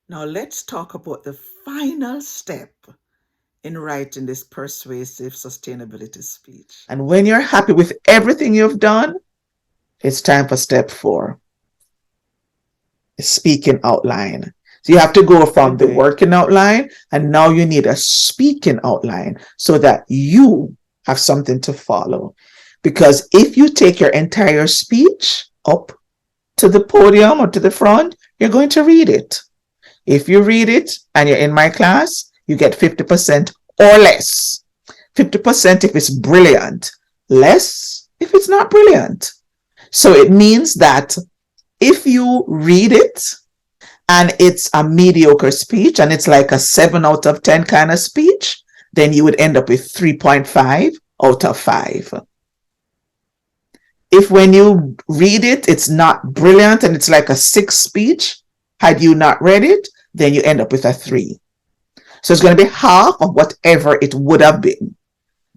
Now let's talk about the final step in writing this persuasive sustainability speech. And when you're happy with everything you've done, it's time for step 4, speaking outline. So you have to go from the working outline, and now you need a speaking outline so that you have something to follow. Because if you take your entire speech up to the podium or to the front, you're going to read it. If you read it and you're in my class, you get 50% or less. 50% if it's brilliant, less if it's not brilliant. So it means that if you read it and it's a mediocre speech and it's like a 7 out of 10 kind of speech, then you would end up with 3.5 out of 5. If when you read it, it's not brilliant and it's like a 6 speech, had you not read it, then you end up with a 3. So it's going to be half of whatever it would have been,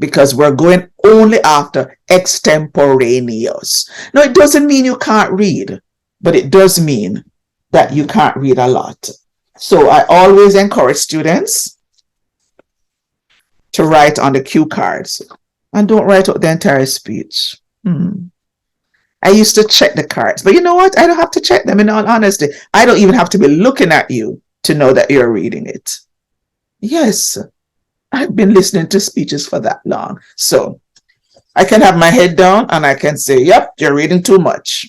because we're going only after extemporaneous. Now, it doesn't mean you can't read, but it does mean that you can't read a lot. So I always encourage students to write on the cue cards and don't write out the entire speech. I used to check the cards, but you know what? I don't have to check them, in all honesty. I don't even have to be looking at you to know that you're reading it. Yes, I've been listening to speeches for that long. So I can have my head down and I can say, yep, you're reading too much.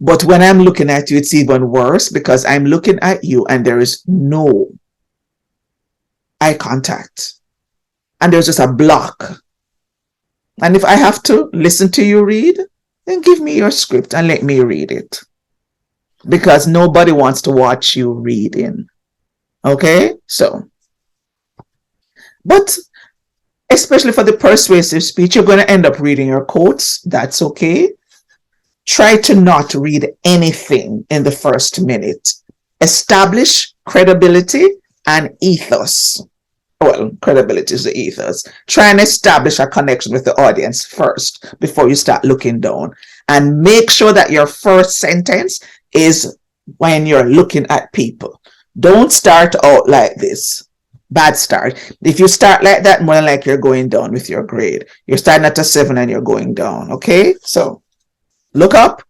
But when I'm looking at you, it's even worse, because I'm looking at you and there is no eye contact. And there's just a block. And if I have to listen to you read, then give me your script and let me read it. Because nobody wants to watch you reading. Okay? So, but especially for the persuasive speech, you're going to end up reading your quotes. That's okay. Try to not read anything in the first minute. Establish credibility and ethos. Well, credibility is the ethos. Try and establish a connection with the audience first before you start looking down. And make sure that your first sentence is when you're looking at people. Don't start out like this. Bad start. If you start like that, more than like you're going down with your grade. You're starting at a 7 and you're going down. Okay? So look up,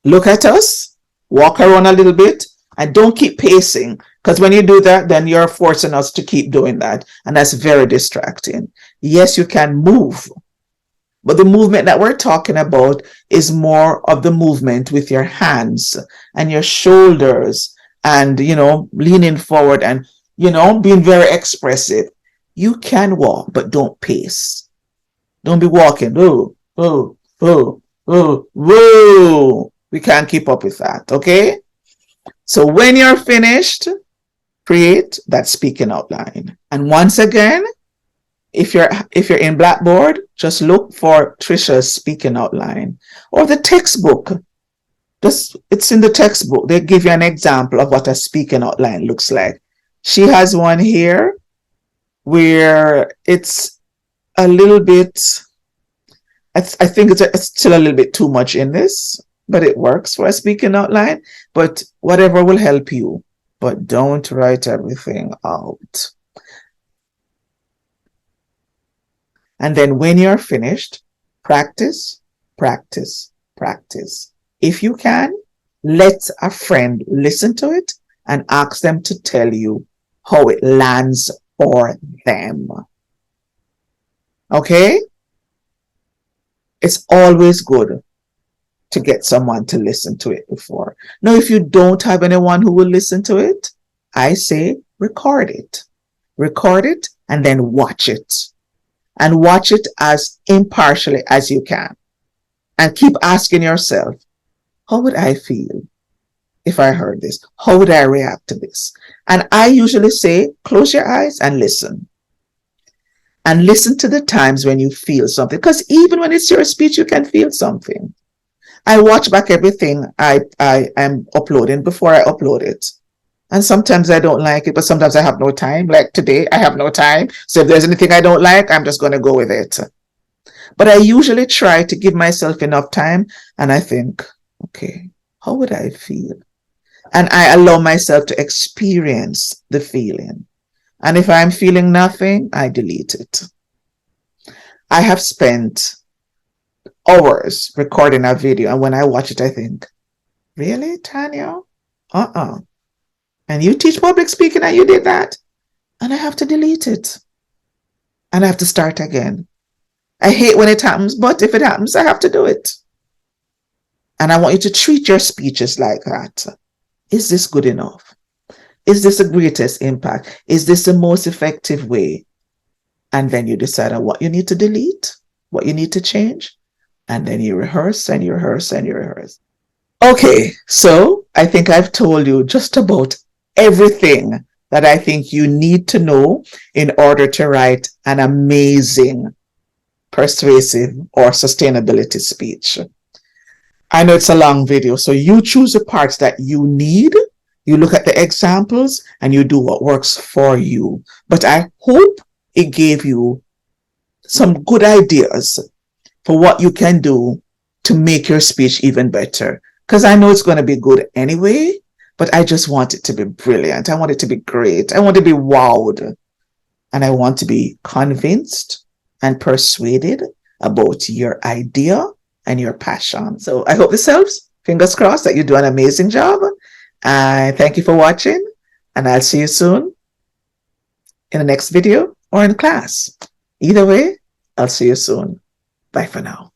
look at us, walk around a little bit, and don't keep pacing. Because when you do that, then you're forcing us to keep doing that. And that's very distracting. Yes, you can move. But the movement that we're talking about is more of the movement with your hands and your shoulders and, leaning forward and, being very expressive. You can walk, but don't pace. Don't be walking. Oh, oh, oh, oh, whoa. We can't keep up with that, okay? So when you're finished, create that speaking outline. And once again, if you're in Blackboard, just look for Trisha's speaking outline or the textbook. It's in the textbook. They give you an example of what a speaking outline looks like. She has one here where it's a little bit, I think it's still a little bit too much in this, but it works for a speaking outline. But whatever will help you. But don't write everything out. And then when you're finished, practice, practice, practice. If you can, let a friend listen to it and ask them to tell you how it lands for them. Okay? It's always good to get someone to listen to it before. Now, if you don't have anyone who will listen to it, I say record it. Record it and then watch it. And watch it as impartially as you can. And keep asking yourself, how would I feel if I heard this? How would I react to this? And I usually say, close your eyes and listen. And listen to the times when you feel something. Because even when it's your speech, you can feel something. I watch back everything I am uploading before I upload it. And sometimes I don't like it, but sometimes I have no time. Like today, I have no time. So if there's anything I don't like, I'm just going to go with it. But I usually try to give myself enough time. And I think, okay, how would I feel? And I allow myself to experience the feeling. And if I'm feeling nothing, I delete it. I have spent hours recording a video, and when I watch it, I think, really, Tanya? Uh-uh. And you teach public speaking and you did that? And I have to delete it. And I have to start again. I hate when it happens, but if it happens, I have to do it. And I want you to treat your speeches like that. Is this good enough? Is this the greatest impact? Is this the most effective way? And then you decide on what you need to delete, what you need to change, and then you rehearse and you rehearse and you rehearse. Okay, so I think I've told you just about everything that I think you need to know in order to write an amazing persuasive or sustainability speech. I know it's a long video, so you choose the parts that you need, you look at the examples, and you do what works for you. But I hope it gave you some good ideas for what you can do to make your speech even better. Because I know it's going to be good anyway, but I just want it to be brilliant. I want it to be great. I want to be wowed. And I want to be convinced and persuaded about your idea and your passion. So I hope this helps. Fingers crossed that you do an amazing job. Thank you for watching, and I'll see you soon in the next video or in class. Either way, I'll see you soon. Bye for now.